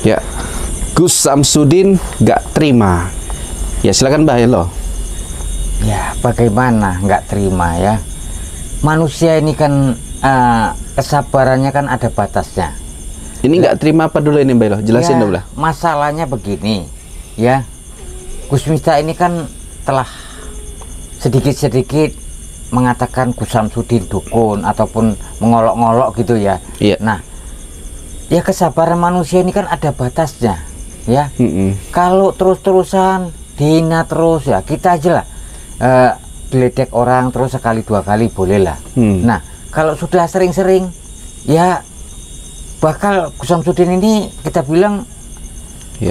Ya, Gus Samsudin gak terima. Ya silakan Mbah Helo. Ya bagaimana nggak terima ya. Manusia ini kan kesabarannya kan ada batasnya. Ini nggak terima apa dulu ini Mbah Helo? Jelasin Ya, dulu lah. masalahnya begini ya. Gus Miftah ini kan telah sedikit-sedikit mengatakan Gus Samsudin dukun ataupun mengolok-ngolok gitu ya. Iya. Nah, ya kesabaran manusia ini kan ada batasnya ya. Kalau terus-terusan dihina terus ya, kita aja lah geledek orang terus sekali dua kali boleh lah. Nah, kalau sudah sering-sering ya bakal Gus Samsudin ini kita bilang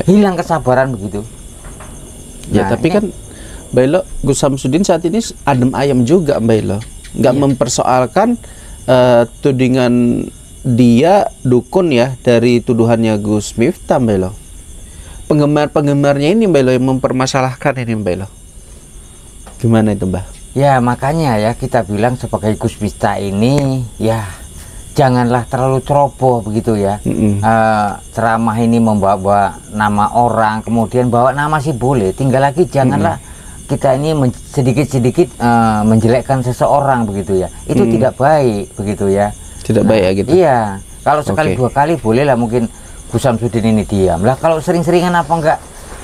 hilang kesabaran begitu. Ya, Nah, tapi ini, kan Mbah Helo, Gus Samsudin saat ini adem ayam juga Mbah Helo. Nggak mempersoalkan tudingan dia dukun ya dari tuduhannya Gus Miftah Mbah Helo. Penggemar-penggemarnya ini Mbah Helo yang mempermasalahkan ini Mbah Helo. Gimana itu Mbah? ya makanya ya kita bilang sebagai Gus Miftah ini ya janganlah terlalu ceroboh begitu ya. Ceramah ini membawa nama orang, kemudian bawa nama sih boleh, tinggal lagi janganlah kita ini sedikit-sedikit menjelekkan seseorang begitu ya. Itu tidak baik begitu ya. Tidak baik ya gitu. Iya, kalau sekali dua kali boleh lah mungkin Gus Samsudin ini diam lah. Kalau sering-seringan apa enggak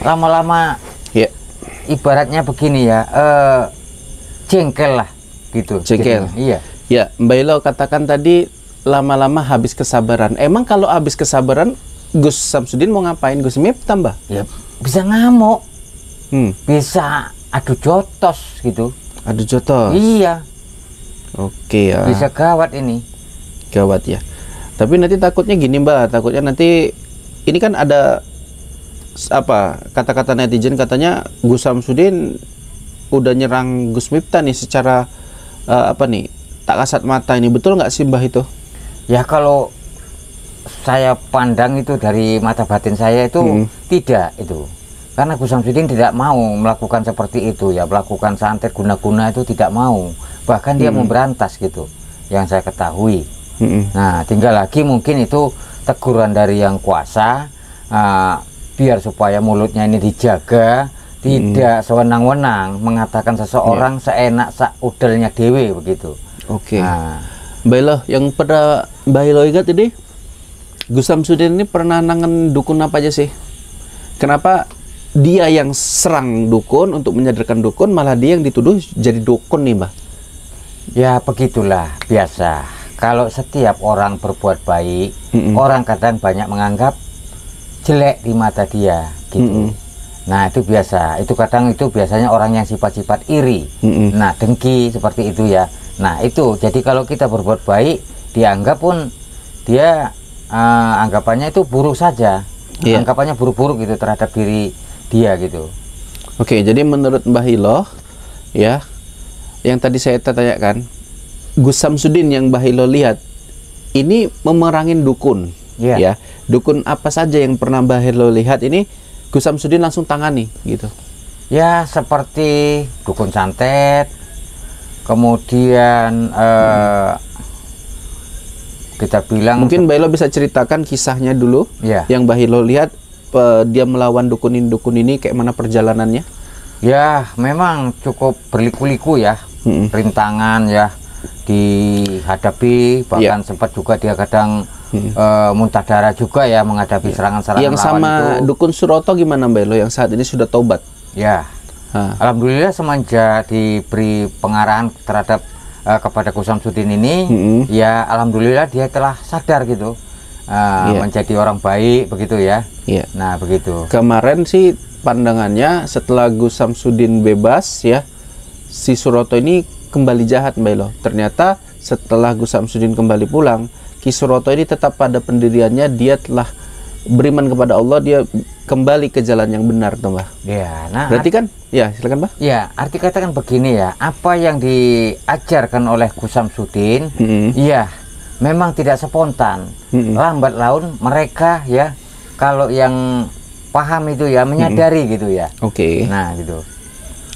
lama-lama ibaratnya begini ya, jengkel lah gitu. Jengkel. Iya. Ya, Mbah Helo katakan tadi lama-lama habis kesabaran. Emang kalau habis kesabaran Gus Samsudin mau ngapain Gus Miftah Mbah? Ya bisa ngamuk, bisa adu jotos gitu. Adu jotos. Iya. Oke ya. Bisa gawat ini. Gawat ya. Tapi nanti takutnya gini Mbak, takutnya nanti ini kan ada apa kata-kata netizen katanya Gus Samsudin udah nyerang Gus Miftah nih secara apa nih tak kasat mata ini, betul nggak sih Mbah itu? Ya kalau saya pandang itu dari mata batin saya itu tidak itu, karena Gus Samsudin tidak mau melakukan seperti itu ya, melakukan santet guna-guna itu tidak mau, bahkan dia memberantas gitu yang saya ketahui. Nah tinggal lagi mungkin itu teguran dari yang kuasa, biar supaya mulutnya ini dijaga, tidak sewenang-wenang mengatakan seseorang seenak udelnya dewe begitu. Oke. Mbah Helo, yang pada Mbah Helo ingat ini Gus Samsudin ini pernah nangan dukun apa aja sih? Kenapa dia yang serang dukun untuk menyadarkan dukun, malah dia yang dituduh jadi dukun nih Mbah? Ya begitulah biasa. Kalau setiap orang berbuat baik, orang kadang banyak menganggap jelek di mata dia gitu. Nah itu biasa, itu kadang itu biasanya orang yang sifat-sifat iri, nah dengki seperti itu ya. Nah itu jadi kalau kita berbuat baik dianggap pun dia anggapannya itu buruk saja, anggapannya buruk-buruk gitu terhadap diri dia gitu. Oke, jadi menurut Mbah Helo ya, yang tadi saya tanyakan, Gus Samsudin yang Mbah Helo lihat ini memerangin dukun ya. Dukun apa saja yang pernah Mbah Helo lihat ini Gus Samsudin langsung tangani gitu. Ya, seperti dukun santet, kemudian kita bilang mungkin Mbah Helo bisa ceritakan kisahnya dulu yang Mbah Helo lihat dia melawan dukun ini kayak mana perjalanannya. Ya memang cukup berliku-liku ya, rintangan ya dihadapi, bahkan sempat juga dia kadang muntah darah juga ya menghadapi serangan-serangan yang sama itu. Dukun Suroto gimana Mbah Helo yang saat ini sudah taubat? Ya, alhamdulillah semenjak diberi pengarahan terhadap kepada Gus Samsudin ini, ya alhamdulillah dia telah sadar gitu, menjadi orang baik begitu ya. Nah begitu. Kemarin sih pandangannya setelah Gus Samsudin bebas ya, si Suroto ini kembali jahat Mbah Helo. Ternyata setelah Gus Samsudin kembali pulang, Ki Suroto ini tetap pada pendiriannya, dia telah beriman kepada Allah, dia kembali ke jalan yang benar tuh Mbah. Ya, nah berarti kan, ya silakan Mbah. Ya, arti kata kan begini ya, apa yang diajarkan oleh Gus Samsudin, ya memang tidak spontan. Lambat laun mereka ya, kalau yang paham itu ya menyadari gitu ya. Oke. Nah gitu.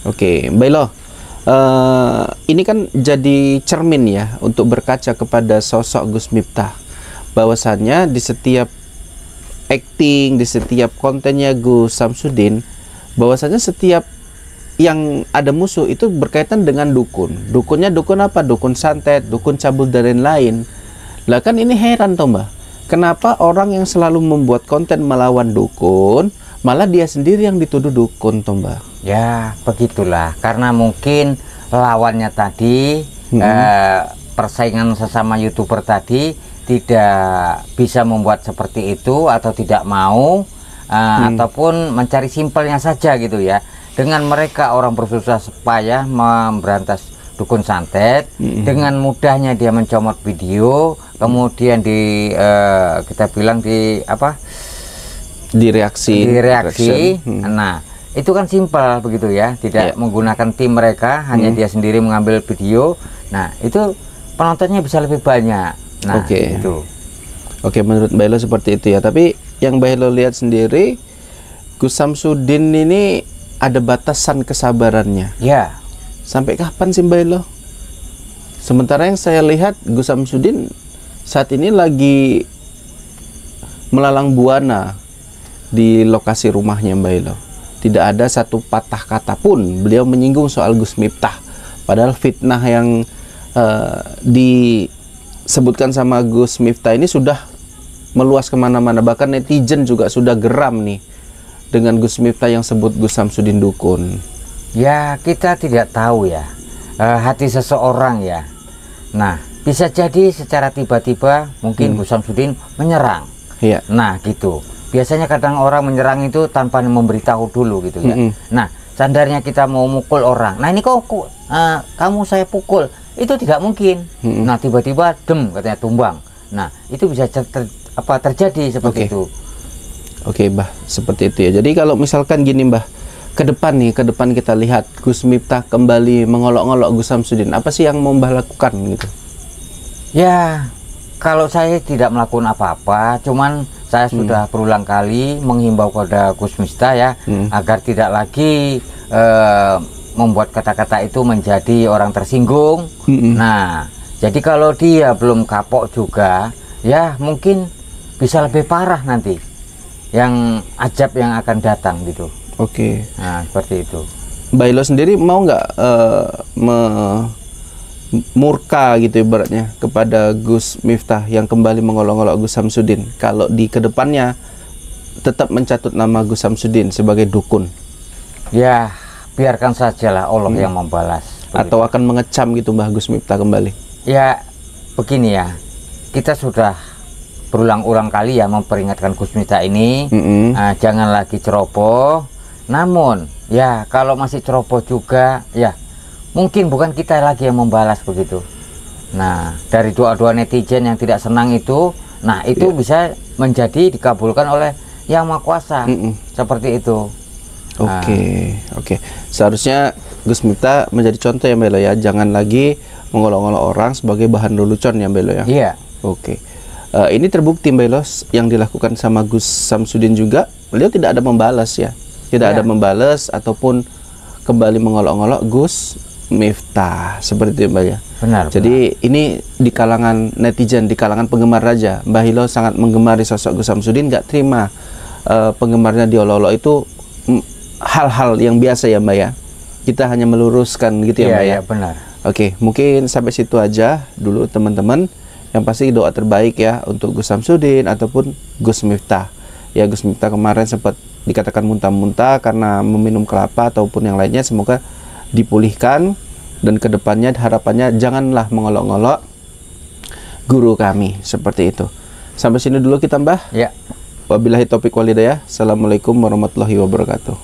Oke, Mbah Helo. Ini kan jadi cermin ya untuk berkaca kepada sosok Gus Miftah, bahwasannya di setiap acting, di setiap kontennya Gus Samsudin, bahwasanya setiap yang ada musuh itu berkaitan dengan dukun. Dukunnya dukun apa? Dukun santet, dukun cabul dan lain-lain. Lah kan ini heran toh Mbah. Kenapa orang yang selalu membuat konten melawan dukun, malah dia sendiri yang dituduh dukun toh Mbah? Ya begitulah, karena mungkin lawannya tadi persaingan sesama YouTuber tadi tidak bisa membuat seperti itu, atau tidak mau, ataupun mencari simpelnya saja gitu ya. Dengan mereka orang bersusah payah memberantas dukun santet, dengan mudahnya dia mencomot video, kemudian kita bilang direaksi. Nah, itu kan simpel begitu ya, tidak menggunakan tim mereka, hanya dia sendiri mengambil video. Nah, itu penontonnya bisa lebih banyak. Nah, itu. Oke, menurut Mbak Elo seperti itu ya. Tapi yang Mbak Elo lihat sendiri, Gus Samsudin ini ada batasan kesabarannya. Ya. Sampai kapan sih Mbak Elo? Sementara yang saya lihat Gus Samsudin saat ini lagi melalang buana di lokasi rumahnya Mbak Elo. Tidak ada satu patah kata pun beliau menyinggung soal Gus Miftah. Padahal fitnah yang disebutkan sama Gus Miftah ini sudah meluas kemana-mana. Bahkan netizen juga sudah geram nih dengan Gus Miftah yang sebut Gus Samsudin dukun. Ya, kita tidak tahu ya hati seseorang ya. Nah, bisa jadi secara tiba-tiba mungkin Gus Samsudin menyerang. Iya. Nah, gitu. Biasanya kadang orang menyerang itu tanpa memberitahu dulu gitu ya. Nah, sandarnya kita mau mukul orang. Nah, ini kok kamu saya pukul. Itu tidak mungkin. Nah, tiba-tiba katanya tumbang. Nah, itu bisa terjadi seperti itu. Oke, Mbah, seperti itu ya. Jadi kalau misalkan gini, Mbah, ke depan kita lihat Gus Miftah kembali mengolok-olok Gus Samsudin, apa sih yang mau Mbah lakukan gitu? Ya, kalau saya tidak melakukan apa-apa, cuman saya sudah berulang kali menghimbau kepada Gus Miftah ya, agar tidak lagi membuat kata-kata itu menjadi orang tersinggung. Nah, jadi kalau dia belum kapok juga, ya mungkin bisa lebih parah nanti yang ajab yang akan datang gitu. Oke. Nah, seperti itu. Mbak Elo sendiri mau nggak murka gitu ibaratnya kepada Gus Miftah yang kembali mengolok-olok Gus Samsudin kalau di kedepannya tetap mencatut nama Gus Samsudin sebagai dukun? Ya, biarkan sajalah Allah yang membalas. Atau akan mengecam gitu Mbah Gus Miftah kembali? Ya, begini ya, kita sudah berulang-ulang kali ya memperingatkan Gus Miftah ini, jangan lagi ceroboh. Namun ya kalau masih ceroboh juga ya mungkin bukan kita lagi yang membalas begitu. Nah, dari doa-doa netizen yang tidak senang itu, nah itu bisa menjadi dikabulkan oleh Yang Maha Kuasa. Seperti itu. Oke. Seharusnya Gus Miftah menjadi contoh ya Mbak Elo ya, jangan lagi mengolok-olok orang sebagai bahan lelucon ya Mbak Elo ya. Iya. Oke. Ini terbukti Mbak Elo yang dilakukan sama Gus Samsudin juga, beliau tidak ada membalas ya. Tidak ada membalas ataupun kembali mengolok-olok Gus Miftah seperti itu Mbak ya. Benar. Jadi ini di kalangan netizen, di kalangan penggemar Raja, Mbah Hilo sangat menggemari sosok Gus Samsudin, nggak terima penggemarnya diolok-olok itu hal-hal yang biasa ya Mbak ya. Kita hanya meluruskan gitu ya Mbak ya. Iya, benar. Oke, mungkin sampai situ aja dulu teman-teman. Yang pasti doa terbaik ya untuk Gus Samsudin ataupun Gus Miftah. Ya, Gus Miftah kemarin sempat dikatakan muntah-muntah karena meminum kelapa ataupun yang lainnya, semoga dipulihkan dan kedepannya harapannya janganlah mengolok-olok guru kami seperti itu. Sampai sini dulu kita Mbah. Ya. Wabillahi taufiq walhidayah. Assalamualaikum warahmatullahi wabarakatuh.